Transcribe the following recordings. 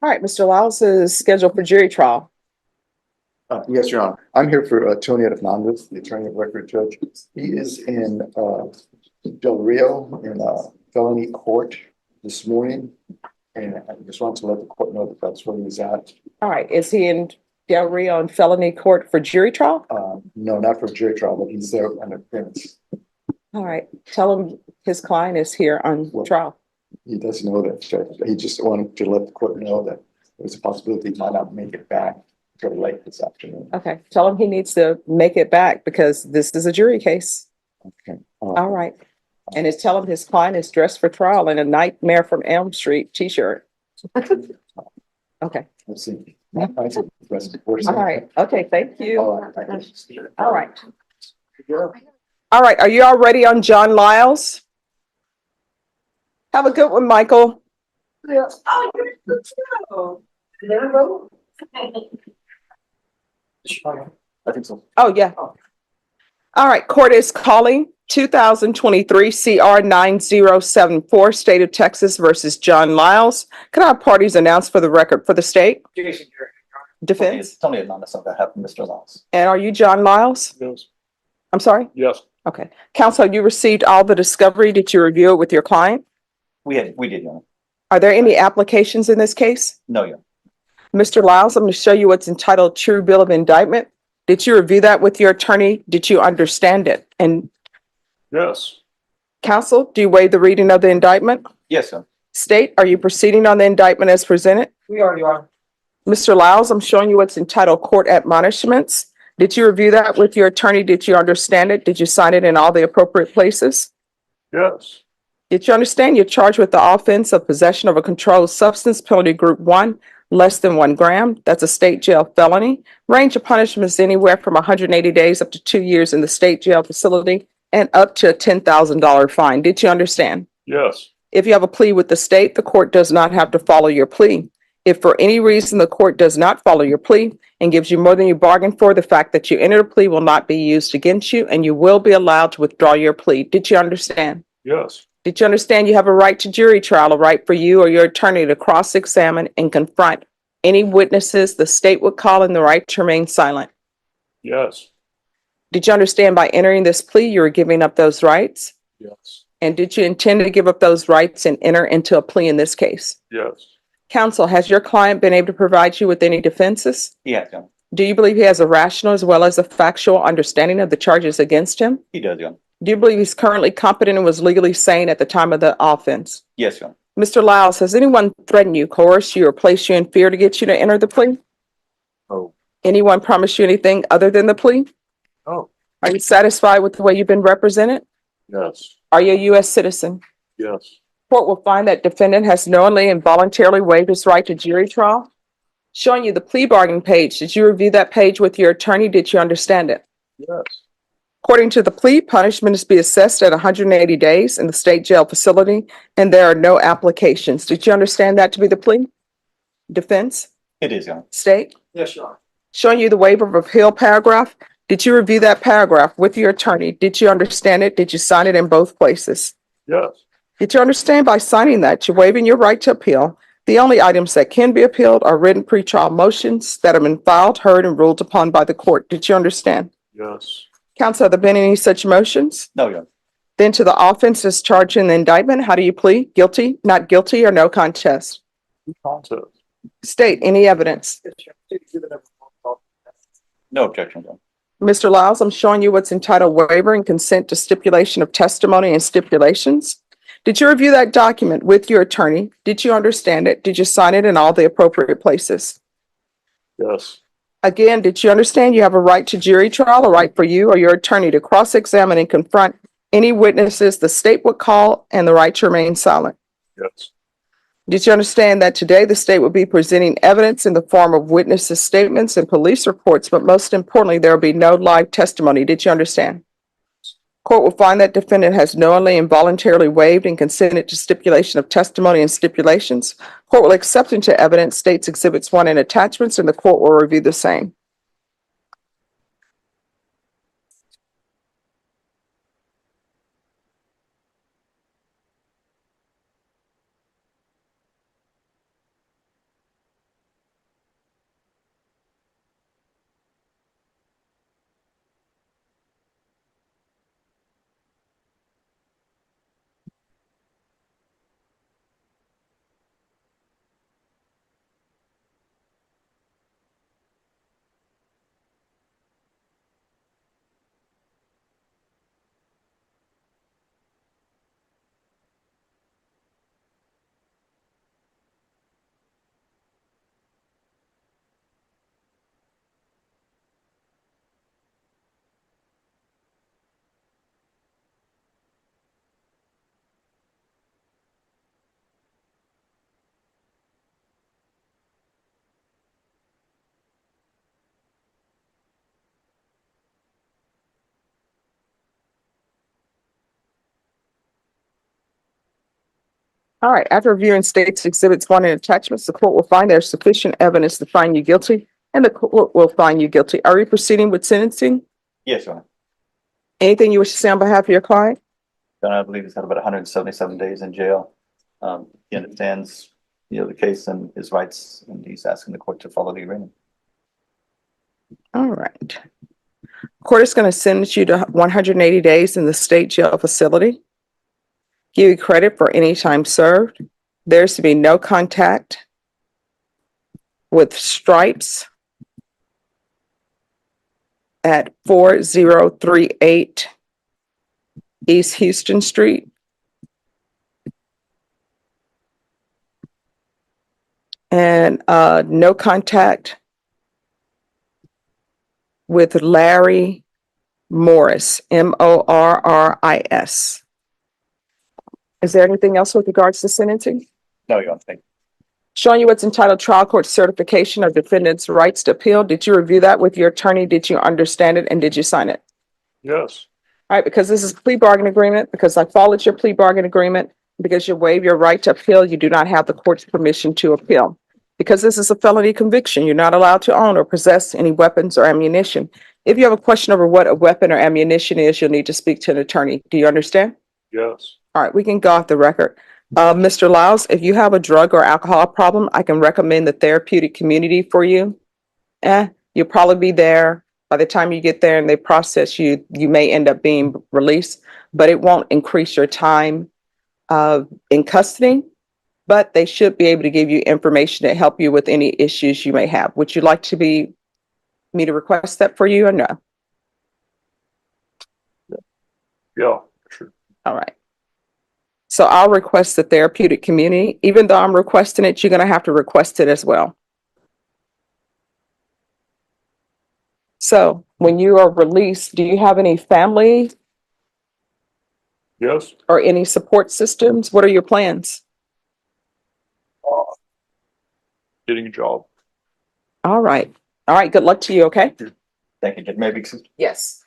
All right, Mr. Lyles is scheduled for jury trial. Yes, Your Honor. I'm here for Tony Hernandez, the attorney of record judge. He is in Del Rio in felony court this morning. And I just wanted to let the court know that that's where he's at. All right, is he in Del Rio in felony court for jury trial? No, not for jury trial, but he's there on appearance. All right, tell him his client is here on trial. He doesn't know that, Judge. He just wanted to let the court know that there's a possibility he might not make it back till late this afternoon. Okay, tell him he needs to make it back because this is a jury case. Okay. All right. And tell him his client is dressed for trial in a Nightmare from Elm Street t-shirt. Okay. Let's see. All right. Okay, thank you. All right. Thank you. All right. All right, are you all ready on John Lyles? Have a good one, Michael. Yes. Oh, you're good too. Never vote. I think so. Oh, yeah. All right, court is calling 2023 CR 9074, State of Texas versus John Lyles. Can I have parties announced for the record for the state? Jason, Defense. Tell me anonymous on behalf of Mr. Lyles. And are you John Lyles? Yes. I'm sorry? Yes. Okay. Counsel, you received all the discovery. Did you review it with your client? We did, Your Honor. Are there any applications in this case? No, Your Honor. Mr. Lyles, I'm going to show you what's entitled True Bill of Indictment. Did you review that with your attorney? Did you understand it? And Yes. counsel, do you waive the reading of the indictment? Yes, sir. State, are you proceeding on the indictment as presented? We are, Your Honor. Mr. Lyles, I'm showing you what's entitled Court Admonishments. Did you review that with your attorney? Did you understand it? Did you sign it in all the appropriate places? Yes. Did you understand you're charged with the offense of possession of a controlled substance, penalty group 1, less than 1 gram? That's a state jail felony. Range of punishment is anywhere from 180 days up to 2 years in the state jail facility and up to a $10,000 fine. Did you understand? Yes. If you have a plea with the state, the court does not have to follow your plea. If for any reason the court does not follow your plea and gives you more than you bargained for, the fact that you entered a plea will not be used against you and you will be allowed to withdraw your plea. Did you understand? Yes. Did you understand you have a right to jury trial, a right for you or your attorney to cross-examine and confront any witnesses the state would call and the right to remain silent? Yes. Did you understand by entering this plea you were giving up those rights? Yes. And did you intend to give up those rights and enter into a plea in this case? Yes. Counsel, has your client been able to provide you with any defenses? Yes, Your Honor. Do you believe he has a rational as well as a factual understanding of the charges against him? He does, Your Honor. Do you believe he's currently competent and was legally sane at the time of the offense? Yes, Your Honor. Mr. Lyles, has anyone threatened you, coerced you, or placed you in fear to get you to enter the plea? Oh. Anyone promised you anything other than the plea? Oh. Are you satisfied with the way you've been represented? Yes. Are you a U.S. citizen? Yes. Court will find that defendant has knowingly and voluntarily waived his right to jury trial. Showing you the plea bargaining page. Did you review that page with your attorney? Did you understand it? Yes. According to the plea, punishment is to be assessed at 180 days in the state jail facility, and there are no applications. Did you understand that to be the plea? Defense? It is, Your Honor. State? Yes, Your Honor. Showing you the waiver of appeal paragraph. Did you review that paragraph with your attorney? Did you understand it? Did you sign it in both places? Yes. Did you understand by signing that you're waiving your right to appeal? The only items that can be appealed are written pretrial motions that have been filed, heard, and ruled upon by the court. Did you understand? Yes. Counsel, have there been any such motions? No, Your Honor. Then to the offense as charged in the indictment, how do you plead? Guilty, not guilty, or no contest? Contest. State any evidence. No objection, Your Honor. Mr. Lyles, I'm showing you what's entitled waiver and consent to stipulation of testimony and stipulations. Did you review that document with your attorney? Did you understand it? Did you sign it in all the appropriate places? Yes. Again, did you understand you have a right to jury trial, a right for you or your attorney to cross-examine and confront any witnesses the state would call and the right to remain silent? Yes. Did you understand that today the state will be presenting evidence in the form of witnesses' statements and police reports, but most importantly, there will be no live testimony? Did you understand? Court will find that defendant has knowingly and voluntarily waived and consented to stipulation of testimony and stipulations. Court will accept into evidence states exhibits 1 and attachments, and the court will review the same. All right, after reviewing state's exhibits one and attachments, the court will find there's sufficient evidence to find you guilty, and the court will find you guilty. Are you proceeding with sentencing? Yes, Your Honor. Anything you wish to say on behalf of your client? Your Honor, I believe he's had about 177 days in jail. He understands, the case and his rights, and he's asking the court to follow the agreement. All right. Court is going to sentence you to 180 days in the state jail facility. Give you credit for any time served. There's to be no contact with Stripes at 4038 East Houston Street. And no contact with Larry Morris, Morris. Is there anything else with regards to sentencing? No, Your Honor, thank you. Showing you what's entitled Trial Court Certification of Defendant's Rights to Appeal. Did you review that with your attorney? Did you understand it and did you sign it? Yes. All right, because this is a plea bargain agreement, because I followed your plea bargain agreement, because you waive your right to appeal, you do not have the court's permission to appeal. Because this is a felony conviction, you're not allowed to own or possess any weapons or ammunition. If you have a question over what a weapon or ammunition is, you'll need to speak to an attorney. Do you understand? Yes. All right, we can go off the record. Mr. Lyles, if you have a drug or alcohol problem, I can recommend the therapeutic community for you. You'll probably be there. By the time you get there and they process you, you may end up being released, but it won't increase your time in custody. But they should be able to give you information to help you with any issues you may have. Would you like me to request that for you or no? Yeah, sure. All right. So I'll request the therapeutic community. Even though I'm requesting it, you're going to have to request it as well. So when you are released, do you have any family Yes. or any support systems? What are your plans? Getting a job. All right. All right. Good luck to you. Okay. Thank you. Maybe. Yes.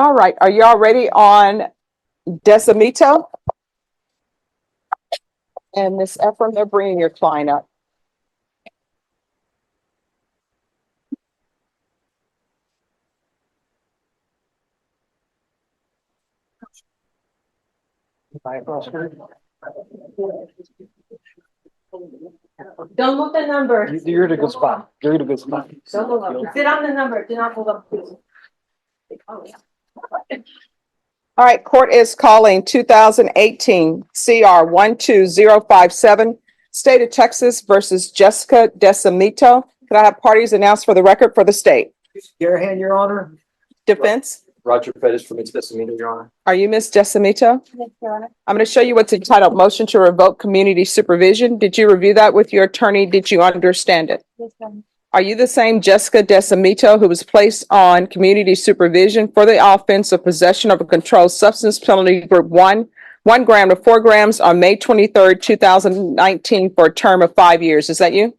All right. Are you all ready on Decimito? And Miss Ephraim, they're bringing your client up. Don't move the number. You're in a good spot. You're in a good spot. Don't move up. Sit on the number. Do not move up, please. Oh, yeah. All right. Court is calling 2018 CR 12057, State of Texas versus Jessica Decimito. Could I have parties announced for the record for the state? Garahan, Your Honor. Defense? Roger Pettis from its Decimito, Your Honor. Are you Miss Decimito? Yes, Your Honor. I'm going to show you what's entitled Motion to Revoke Community Supervision. Did you review that with your attorney? Did you understand it? Yes, Your Honor. Are you the same Jessica Decimito who was placed on community supervision for the offense of possession of a controlled substance penalty group 1 gram to 4 grams on May 23rd, 2019 for a term of 5 years? Is that you?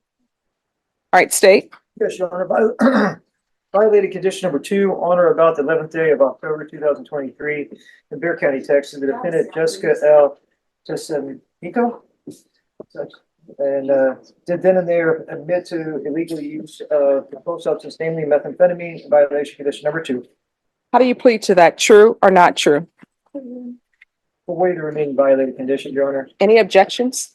All right, state. Yes, Your Honor. Violated condition number 2, on or about the 11th day of October 2023 in Bear County, Texas. The defendant Jessica L. Decimito and did then and there admit to illegal use of controlled substance, namely methamphetamine, in violation condition number 2. How do you plead to that? True or not true? For way to remain violated condition, Your Honor. Any objections?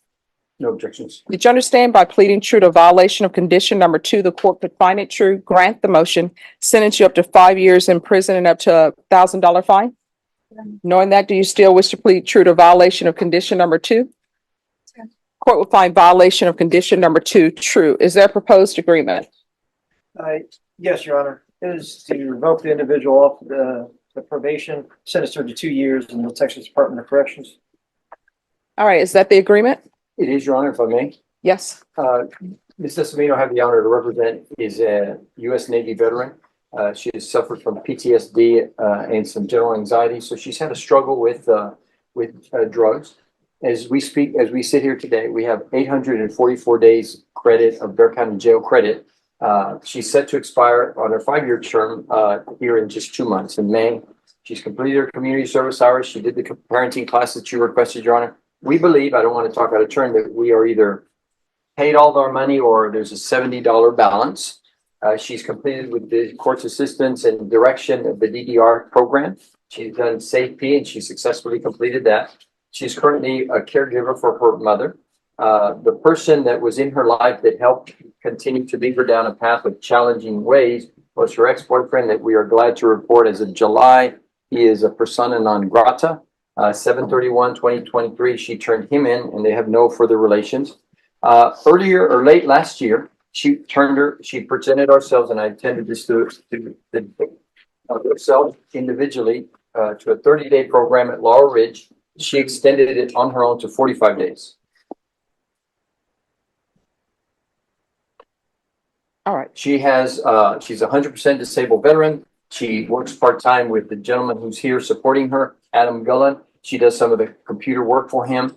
No objections. Did you understand by pleading true to violation of condition number 2, the court could find it true, grant the motion, sentence you up to 5 years in prison and up to $1,000 fine? Knowing that, do you still wish to plead true to violation of condition number 2? Court will find violation of condition number 2 true. Is there a proposed agreement? Yes, Your Honor. It is to revoke the individual off the probation, sentence her to 2 years in the Texas Department of Corrections. All right, is that the agreement? It is, Your Honor, if I may. Yes. Ms. Esposito, I have the honor to represent, is a U.S. Navy veteran. She has suffered from PTSD and some general anxiety, so she's had a struggle with drugs. As we speak, as we sit here today, we have 844 days credit of Bear County Jail credit. She's set to expire on her 5-year term here in just 2 months, in May. She's completed her community service hours. She did the parenting class that you requested, Your Honor. We believe, I don't want to talk out of turn, that we are either paid all of our money or there's a $70 balance. She's completed with the court's assistance and direction of the DDR program. She's done SAFE-P and she successfully completed that. She's currently a caregiver for her mother. The person that was in her life that helped continue to lead her down a path of challenging ways was her ex-boyfriend that we are glad to report as of July. He is a persona non grata. 7/31/2023, she turned him in and they have no further relations. Earlier or late last year, she presented ourselves, and I attended this to herself individually to a 30-day program at Laurel Ridge. She extended it on her own to 45 days. All right. She's a 100% disabled veteran. She works part-time with the gentleman who's here supporting her, Adam Gullen. She does some of the computer work for him.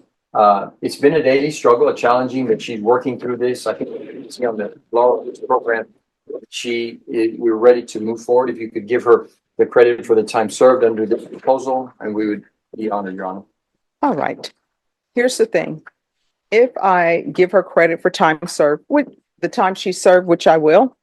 It's been a daily struggle, a challenging, but she's working through this. I think you see on the Laurel Ridge program, we're ready to move forward. If you could give her the credit for the time served under this proposal, and we would be honored, Your Honor. All right. Here's the thing. If I give her credit for time served, with the time she served, which I will,